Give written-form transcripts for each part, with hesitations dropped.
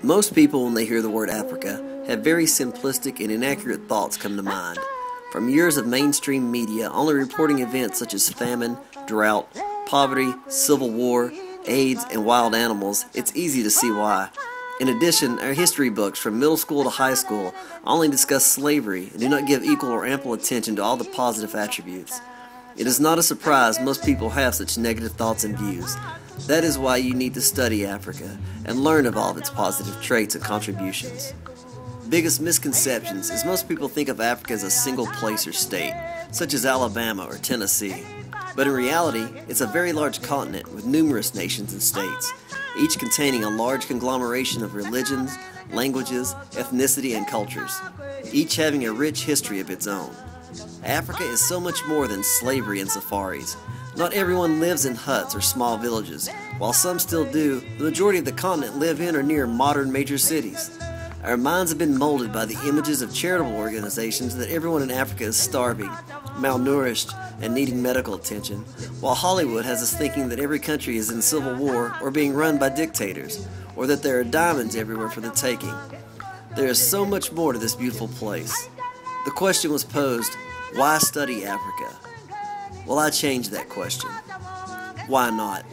Most people, when they hear the word Africa, have very simplistic and inaccurate thoughts come to mind. From years of mainstream media only reporting events such as famine, drought, poverty, civil war, AIDS, and wild animals, it's easy to see why. In addition, our history books from middle school to high school only discuss slavery and do not give equal or ample attention to all the positive attributes. It is not a surprise most people have such negative thoughts and views. That is why you need to study Africa and learn of all of its positive traits and contributions. Biggest misconceptions is most people think of Africa as a single place or state, such as Alabama or Tennessee. But in reality, it's a very large continent with numerous nations and states, each containing a large conglomeration of religions, languages, ethnicity, and cultures, each having a rich history of its own. Africa is so much more than slavery and safaris. Not everyone lives in huts or small villages. While some still do, the majority of the continent live in or near modern major cities. Our minds have been molded by the images of charitable organizations that everyone in Africa is starving, malnourished, and needing medical attention, while Hollywood has us thinking that every country is in civil war or being run by dictators, or that there are diamonds everywhere for the taking. There is so much more to this beautiful place. The question was posed, why study Africa? Well, I changed that question. Why not?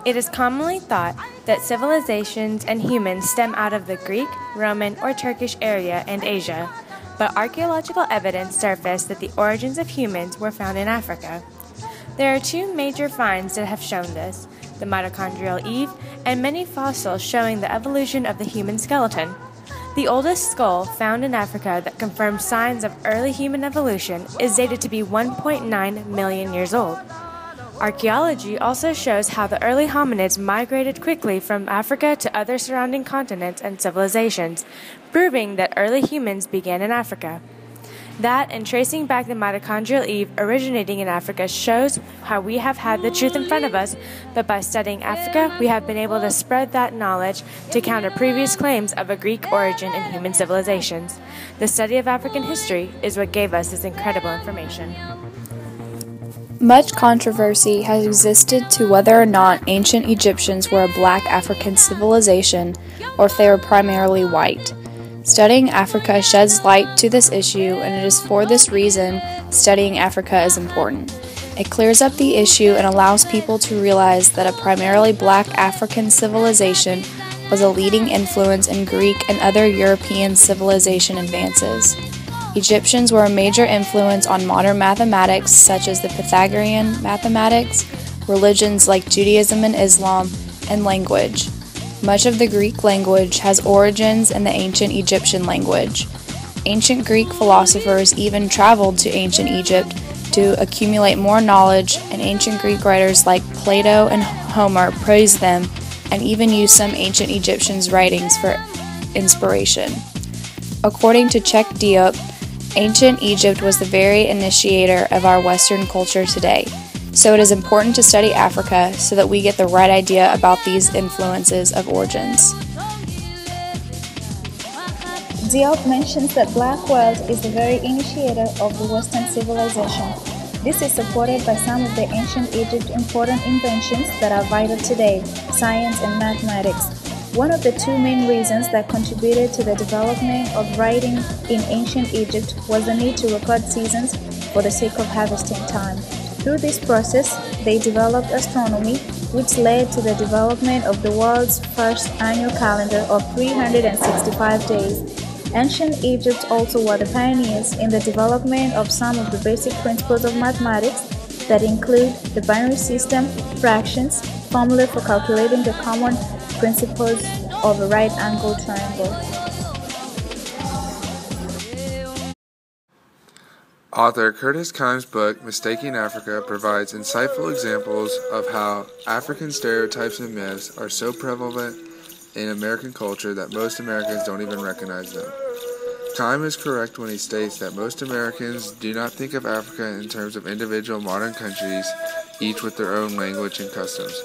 It is commonly thought that civilizations and humans stem out of the Greek, Roman, or Turkish area and Asia, but archaeological evidence surfaced that the origins of humans were found in Africa. There are two major finds that have shown this, the mitochondrial Eve and many fossils showing the evolution of the human skeleton. The oldest skull found in Africa that confirms signs of early human evolution is dated to be 1.9 million years old. Archaeology also shows how the early hominids migrated quickly from Africa to other surrounding continents and civilizations, proving that early humans began in Africa. That and tracing back the mitochondrial Eve originating in Africa shows how we have had the truth in front of us, but by studying Africa, we have been able to spread that knowledge to counter previous claims of a Greek origin in human civilizations. The study of African history is what gave us this incredible information. Much controversy has existed to whether or not ancient Egyptians were a black African civilization or if they were primarily white. Studying Africa sheds light to this issue, and it is for this reason studying Africa is important. It clears up the issue and allows people to realize that a primarily black African civilization was a leading influence in Greek and other European civilization advances. Egyptians were a major influence on modern mathematics such as the Pythagorean mathematics, religions like Judaism and Islam, and language. Much of the Greek language has origins in the ancient Egyptian language. Ancient Greek philosophers even traveled to ancient Egypt to accumulate more knowledge, and ancient Greek writers like Plato and Homer praised them and even used some ancient Egyptians' writings for inspiration. According to Czech Diop, ancient Egypt was the very initiator of our Western culture today. So it is important to study Africa so that we get the right idea about these influences of origins. Diop mentions that black wealth is the very initiator of the Western civilization. This is supported by some of the ancient Egypt's important inventions that are vital today, science and mathematics. One of the two main reasons that contributed to the development of writing in ancient Egypt was the need to record seasons for the sake of harvesting time. Through this process, they developed astronomy, which led to the development of the world's first annual calendar of 365 days. Ancient Egypt also were the pioneers in the development of some of the basic principles of mathematics that include the binary system, fractions, formula for calculating the common principles of a right-angled triangle. Author Curtis Kimes' book, Mistaking Africa, provides insightful examples of how African stereotypes and myths are so prevalent in American culture that most Americans don't even recognize them. Kimes is correct when he states that most Americans do not think of Africa in terms of individual modern countries, each with their own language and customs.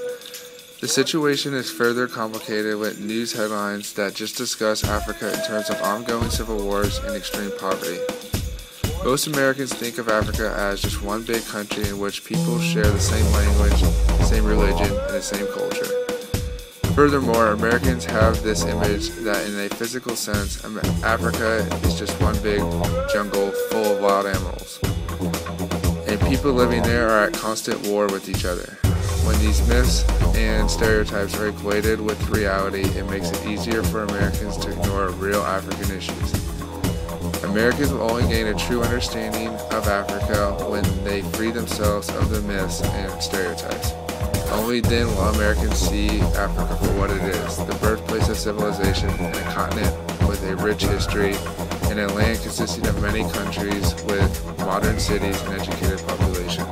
The situation is further complicated with news headlines that just discuss Africa in terms of ongoing civil wars and extreme poverty. Most Americans think of Africa as just one big country in which people share the same language, same religion, and the same culture. Furthermore, Americans have this image that in a physical sense, Africa is just one big jungle full of wild animals, and people living there are at constant war with each other. When these myths and stereotypes are equated with reality, it makes it easier for Americans to ignore real African issues. Americans will only gain a true understanding of Africa when they free themselves of the myths and stereotypes. Only then will Americans see Africa for what it is, the birthplace of civilization and a continent with a rich history and a land consisting of many countries with modern cities and educated population.